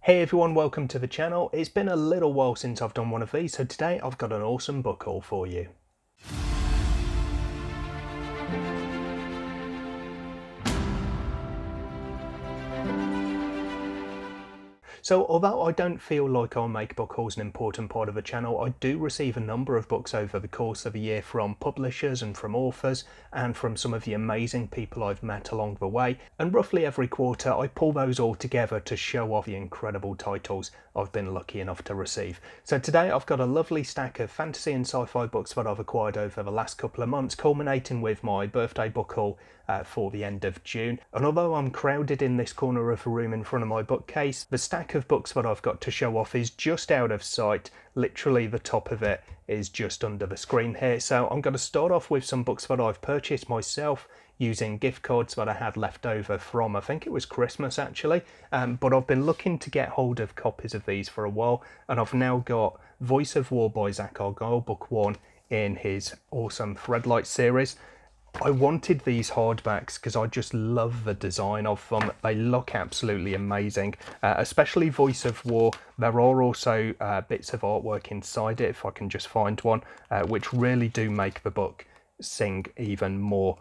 Hey everyone, welcome to the channel. It's been a little while since I've done one of these, so today I've got an awesome book haul for you. So although I don't feel like I'll make book hauls an important part of the channel, I do receive a number of books over the course of a year from publishers and from authors and from some of the amazing people I've met along the way, and roughly every quarter I pull those all together to show off the incredible titles I've been lucky enough to receive. So today I've got a lovely stack of fantasy and sci-fi books that I've acquired over the last couple of months, culminating with my birthday book haul for the end of June. And although I'm crowded in this corner of the room in front of my bookcase, the stack of books that I've got to show off is just out of sight. Literally the top of it is just under the screen here. So I'm going to start off with some books that I've purchased myself using gift cards that I had left over from, I think it was Christmas actually, but I've been looking to get hold of copies of these for a while, and I've now got Voice of War by Zach Argyle, book 1 in his awesome Threadlight series. I wanted these hardbacks because I just love the design of them. They look absolutely amazing, especially Voice of War. There are also bits of artwork inside it, if I can just find one, which really do make the book sing even more.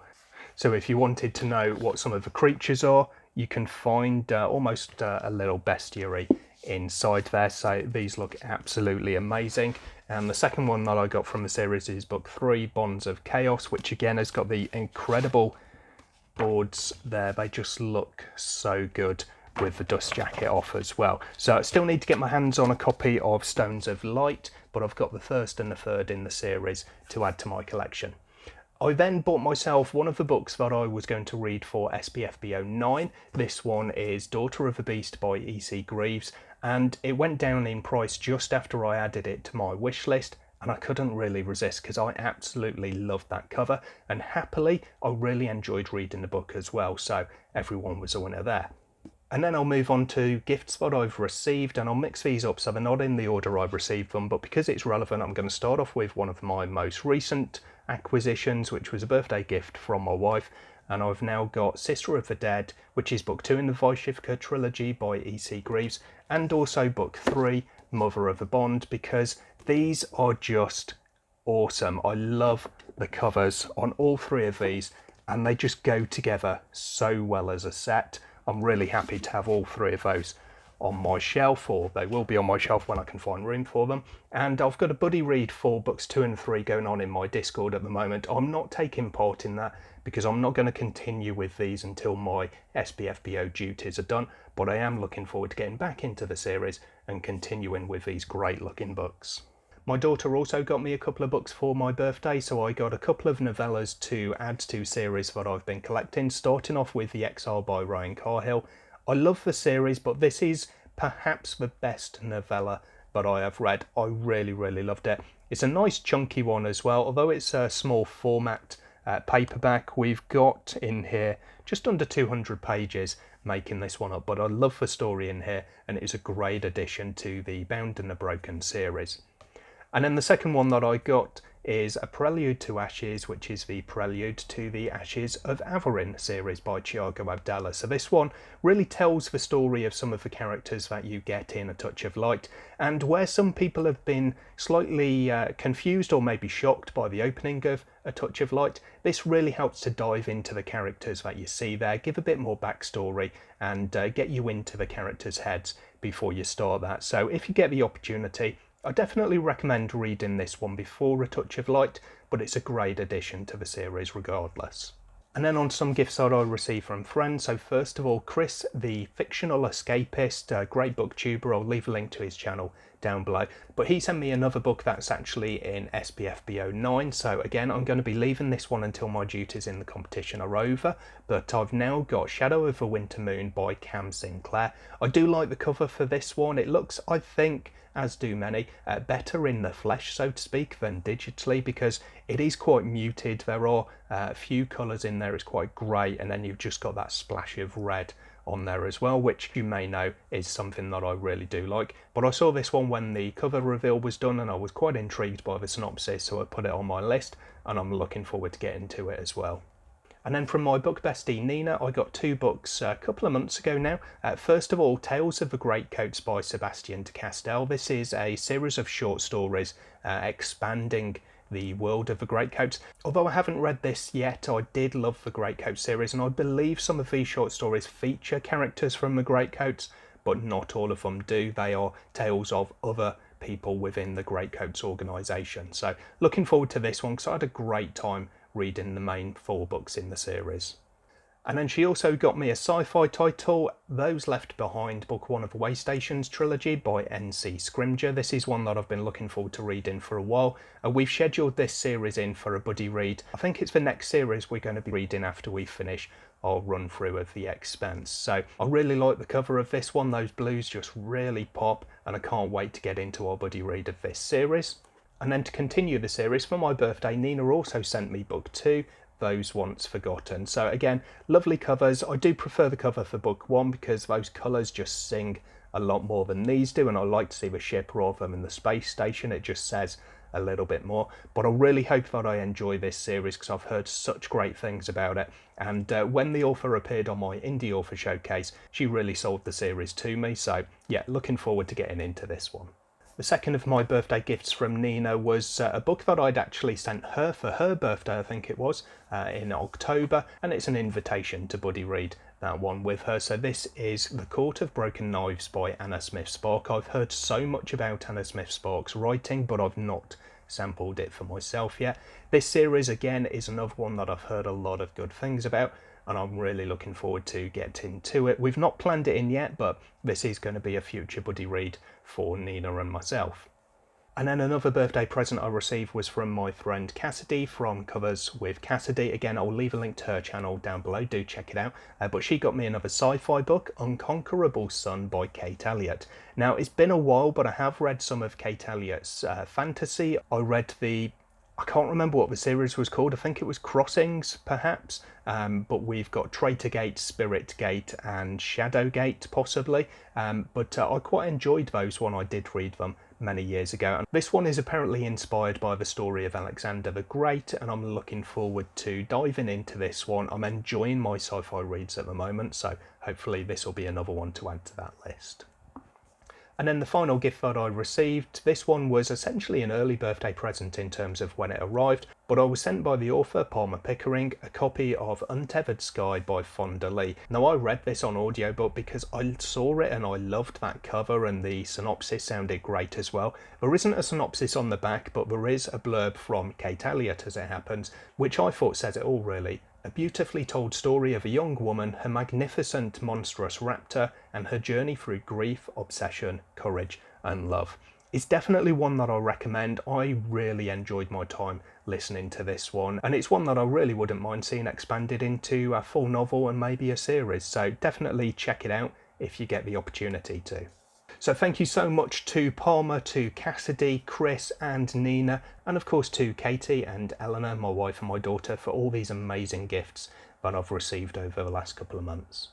So if you wanted to know what some of the creatures are, you can find almost a little bestiary inside there. So these look absolutely amazing. And the second one that I got from the series is book 3, Bonds of Chaos, which again has got the incredible boards there. They just look so good with the dust jacket off as well. So I still need to get my hands on a copy of Stones of Light, but I've got the first and the third in the series to add to my collection. I then bought myself one of the books that I was going to read for SPFBO 9. This one is Daughter of the Beast by E.C. Greaves, and it went down in price just after I added it to my wish list, and I couldn't really resist because I absolutely loved that cover, and happily I really enjoyed reading the book as well, so everyone was a winner there. And then I'll move on to gifts that I've received, and I'll mix these up so they're not in the order I've received them, but because it's relevant I'm going to start off with one of my most recent acquisitions, which was a birthday gift from my wife, and I've now got Sister of the Dead, which is book 2 in the Vaishivka trilogy by E.C. Greaves, and also book 3, Mother of the Bond, because these are just awesome. I love the covers on all three of these, and they just go together so well as a set. I'm really happy to have all three of those on my shelf, or they will be on my shelf when I can find room for them. And I've got a buddy read for books 2 and 3 going on in my Discord at the moment. I'm not taking part in that because I'm not going to continue with these until my SPFBO duties are done, but I am looking forward to getting back into the series and continuing with these great looking books. My daughter also got me a couple of books for my birthday, so I got a couple of novellas to add to series that I've been collecting, starting off with The Exile by Ryan Carhill. I love the series, but this is perhaps the best novella that I have read. I really loved it. It's a nice chunky one as well, although it's a small format paperback. We've got in here just under 200 pages making this one up, but I love the story in here, and it is a great addition to the Bound and the Broken series. And then the second one that I got is A Prelude to Ashes, which is the prelude to the Ashes of Averin series by Thiago Abdallah. So this one really tells the story of some of the characters that you get in A Touch of Light, and where some people have been slightly confused or maybe shocked by the opening of A Touch of Light, this really helps to dive into the characters that you see there, give a bit more backstory, and get you into the characters' heads before you start that. So if you get the opportunity, I definitely recommend reading this one before A Touch of Light, but it's a great addition to the series regardless. And then on some gifts that I received from friends. So first of all, Chris, the fictional escapist, a great booktuber. I'll leave a link to his channel down below. But he sent me another book that's actually in SPFBO 9. So again, I'm going to be leaving this one until my duties in the competition are over. But I've now got Shadow of the Winter Moon by Cam Sinclair. I do like the cover for this one. It looks, I think, as do many, better in the flesh, so to speak, than digitally, because it is quite muted. There are a few colours in there. It's quite grey, and then you've just got that splash of red on there as well, which you may know is something that I really do like. But I saw this one when the cover reveal was done, and I was quite intrigued by the synopsis, so I put it on my list, and I'm looking forward to getting to it as well. And then from my book bestie Nina, I got two books a couple of months ago now. First of all, Tales of the Greatcoats by Sebastian de Castell. This is a series of short stories expanding the world of the Greatcoats. Although I haven't read this yet, I did love the Greatcoats series, and I believe some of these short stories feature characters from the Greatcoats, but not all of them do. They are tales of other people within the Greatcoats organisation. So looking forward to this one because I had a great time reading the main 4 books in the series. And then she also got me a sci-fi title, Those Left Behind, Book 1 of the Waystations trilogy by N.C. Scrimgeour. This is one that I've been looking forward to reading for a while. We've scheduled this series in for a buddy read. I think it's the next series we're going to be reading after we finish our run through of The Expanse. So I really like the cover of this one. Those blues just really pop, and I can't wait to get into our buddy read of this series. And then to continue the series, for my birthday, Nina also sent me book 2, Those Once Forgotten. So again, lovely covers. I do prefer the cover for book 1 because those colours just sing a lot more than these do, and I like to see the ship rather than the space station. It just says a little bit more. But I really hope that I enjoy this series because I've heard such great things about it. And when the author appeared on my indie author showcase, she really sold the series to me. So yeah, looking forward to getting into this one. The second of my birthday gifts from Nina was a book that I'd actually sent her for her birthday, I think it was, in October, and it's an invitation to buddy read that one with her. So this is The Court of Broken Knives by Anna Smith Spark. I've heard so much about Anna Smith Spark's writing, but I've not sampled it for myself yet. This series again is another one that I've heard a lot of good things about, and I'm really looking forward to getting to it. We've not planned it in yet, but this is going to be a future buddy read for Nina and myself. And then another birthday present I received was from my friend Cassidy from Covers with Cassidy. Again, I'll leave a link to her channel down below, do check it out. But she got me another sci-fi book, Unconquerable Son by Kate Elliott. Now, it's been a while, but I have read some of Kate Elliott's fantasy. I can't remember what the series was called. I think it was Crossings, perhaps. But we've got Traitor Gate, Spirit Gate, and Shadow Gate, possibly. But I quite enjoyed those when I did read them many years ago. And this one is apparently inspired by the story of Alexander the Great, and I'm looking forward to diving into this one. I'm enjoying my sci-fi reads at the moment, so hopefully this will be another one to add to that list. And then the final gift that I received, this one was essentially an early birthday present in terms of when it arrived, but I was sent by the author, Palmer Pickering, a copy of Untethered Sky by Fonda Lee. Now I read this on audiobook because I saw it and I loved that cover, and the synopsis sounded great as well. There isn't a synopsis on the back, but there is a blurb from Kate Elliott as it happens, which I thought says it all really. A beautifully told story of a young woman, her magnificent monstrous raptor, and her journey through grief, obsession, courage, and love. It's definitely one that I recommend. I really enjoyed my time listening to this one, and it's one that I really wouldn't mind seeing expanded into a full novel and maybe a series, so definitely check it out if you get the opportunity to. So thank you so much to Palmer, to Cassidy, Chris and Nina, and of course to Katie and Eleanor, my wife and my daughter, for all these amazing gifts that I've received over the last couple of months.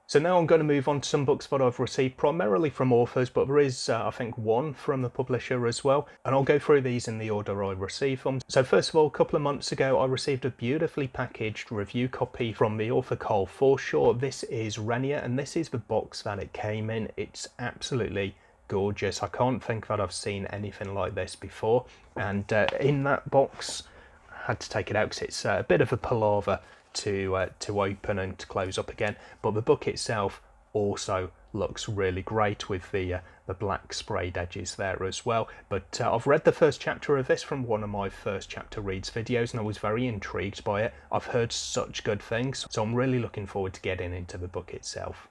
So now I'm going to move on to some books that I've received primarily from authors, but there is, I think, one from the publisher as well. And I'll go through these in the order I received them. So first of all, a couple of months ago, I received a beautifully packaged review copy from the author Carl Forshaw. This is Renia, and this is the box that it came in. It's absolutely gorgeous. I can't think that I've seen anything like this before. And in that box, I had to take it out because it's a bit of a palaver to open and to close up again, but the book itself also looks really great with the black sprayed edges there as well. But I've read the first chapter of this from one of my first chapter reads videos, and I was very intrigued by it. I've heard such good things, so I'm really looking forward to getting into the book itself.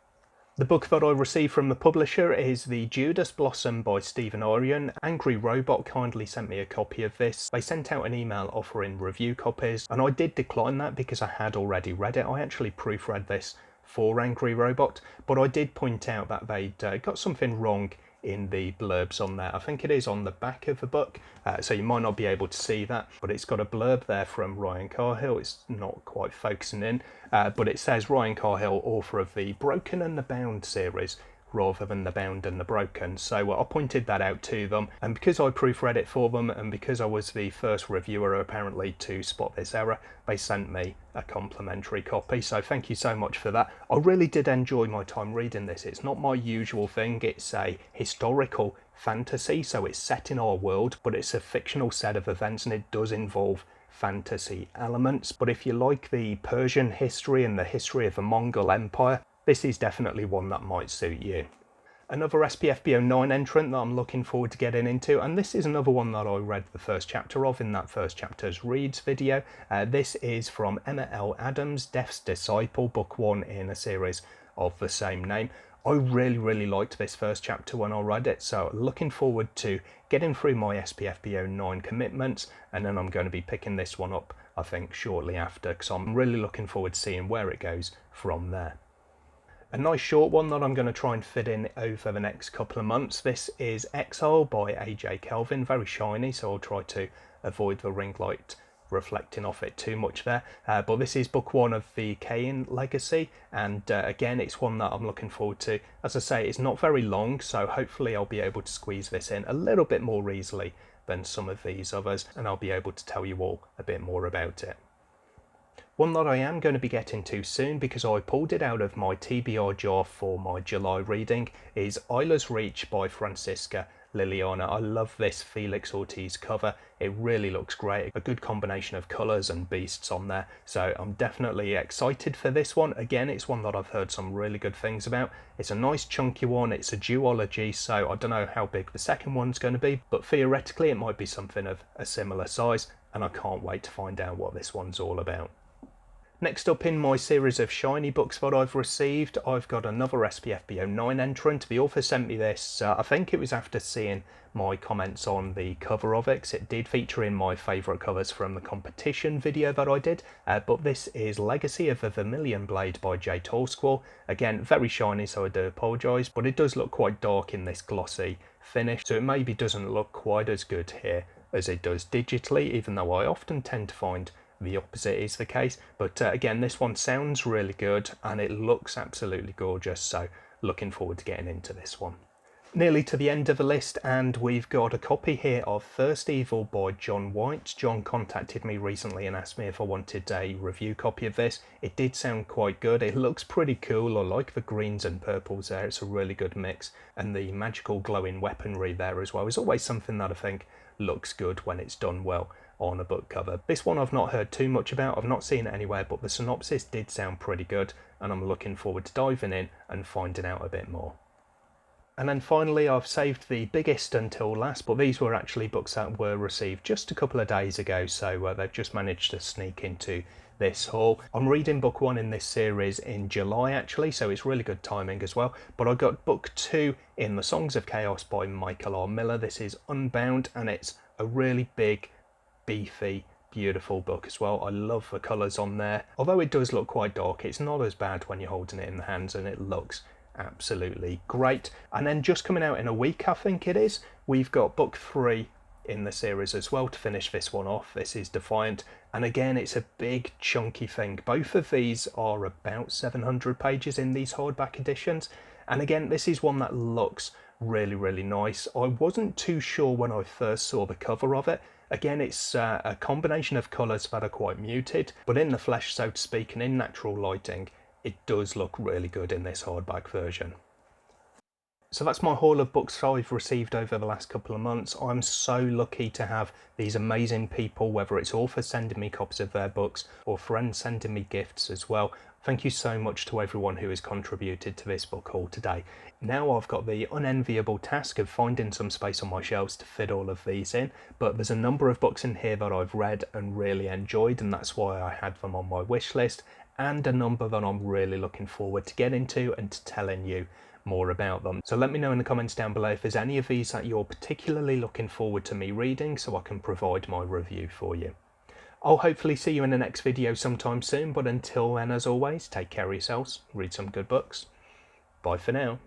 The book that I received from the publisher is the Judas Blossom by Stephen Orion. Angry Robot kindly sent me a copy of this. They sent out an email offering review copies, and I did decline that because I had already read it. I actually proofread this for Angry Robot, but I did point out that they'd got something wrong in the blurbs on there. I think it is on the back of the book, so you might not be able to see that, but it's got a blurb there from Ryan Carhill. It's not quite focusing in, but it says Ryan Carhill, author of the Broken and the Bound series, rather than the bound and the broken. So I pointed that out to them, and because I proofread it for them and because I was the first reviewer apparently to spot this error, they sent me a complimentary copy. So thank you so much for that. I really did enjoy my time reading this. It's not my usual thing. It's a historical fantasy, so it's set in our world, but it's a fictional set of events, and it does involve fantasy elements. But if you like the Persian history and the history of the Mongol Empire, this is definitely one that might suit you. Another SPFBO 9 entrant that I'm looking forward to getting into, and this is another one that I read the first chapter of in that first chapter's reads video. This is from Emma L. Adams, Death's Disciple, book 1 in a series of the same name. I really liked this first chapter when I read it, so looking forward to getting through my SPFBO 9 commitments, and then I'm going to be picking this one up I think shortly after, because I'm really looking forward to seeing where it goes from there. A nice short one that I'm going to try and fit in over the next couple of months. This is Exile by AJ Kelvin, very shiny, so I'll try to avoid the ring light reflecting off it too much there. But this is book 1 of the Cain Legacy, and again, it's one that I'm looking forward to. As I say, it's not very long, so hopefully I'll be able to squeeze this in a little bit more easily than some of these others, and I'll be able to tell you all a bit more about it. One that I am going to be getting to soon, because I pulled it out of my TBR jar for my July reading, is Islas Reach by Francisca Liliana. I love this Felix Ortiz cover. It really looks great. A good combination of colours and beasts on there. So I'm definitely excited for this one. Again, it's one that I've heard some really good things about. It's a nice chunky one. It's a duology, so I don't know how big the second one's going to be, but theoretically it might be something of a similar size, and I can't wait to find out what this one's all about. Next up in my series of shiny books that I've received, I've got another SPFBO 9 entrant. The author sent me this, I think it was after seeing my comments on the cover of it, 'cause it did feature in my favourite covers from the competition video that I did. But this is Legacy of the Vermilion Blade by J. Tolsquall. Again, very shiny, so I do apologise, but it does look quite dark in this glossy finish, so it maybe doesn't look quite as good here as it does digitally, even though I often tend to find the opposite is the case. But again, this one sounds really good and it looks absolutely gorgeous, so looking forward to getting into this one. Nearly to the end of the list, and we've got a copy here of First Evil by John White. John contacted me recently and asked me if I wanted a review copy of this. It did sound quite good. It looks pretty cool. I like the greens and purples there. It's a really good mix, and the magical glowing weaponry there as well is always something that I think looks good when it's done well on a book cover. This one I've not heard too much about, I've not seen it anywhere, but the synopsis did sound pretty good, and I'm looking forward to diving in and finding out a bit more. And then finally, I've saved the biggest until last, but these were actually books that were received just a couple of days ago, so they've just managed to sneak into this haul. I'm reading book 1 in this series in July actually, so it's really good timing as well. But I got book 2 in the Songs of Chaos by Michael R. Miller. This is Unbound, and it's a really big, beefy, beautiful book as well. I love the colours on there. Although it does look quite dark, it's not as bad when you're holding it in the hands, and it looks absolutely great. And then just coming out in a week, I think it is, we've got book 3 in the series as well to finish this one off. This is Defiance, and again, it's a big chunky thing. Both of these are about 700 pages in these hardback editions, and again, this is one that looks really nice. I wasn't too sure when I first saw the cover of it. Again, it's a combination of colours that are quite muted, but in the flesh, so to speak, and in natural lighting, it does look really good in this hardback version. So that's my haul of books I've received over the last couple of months. I'm so lucky to have these amazing people, whether it's authors sending me copies of their books or friends sending me gifts as well. Thank you so much to everyone who has contributed to this book haul today. Now I've got the unenviable task of finding some space on my shelves to fit all of these in, but there's a number of books in here that I've read and really enjoyed, and that's why I had them on my wish list, and a number that I'm really looking forward to getting into and to telling you more about them. So let me know in the comments down below if there's any of these that you're particularly looking forward to me reading, so I can provide my review for you. I'll hopefully see you in the next video sometime soon, but until then, as always, take care of yourselves, read some good books. Bye for now.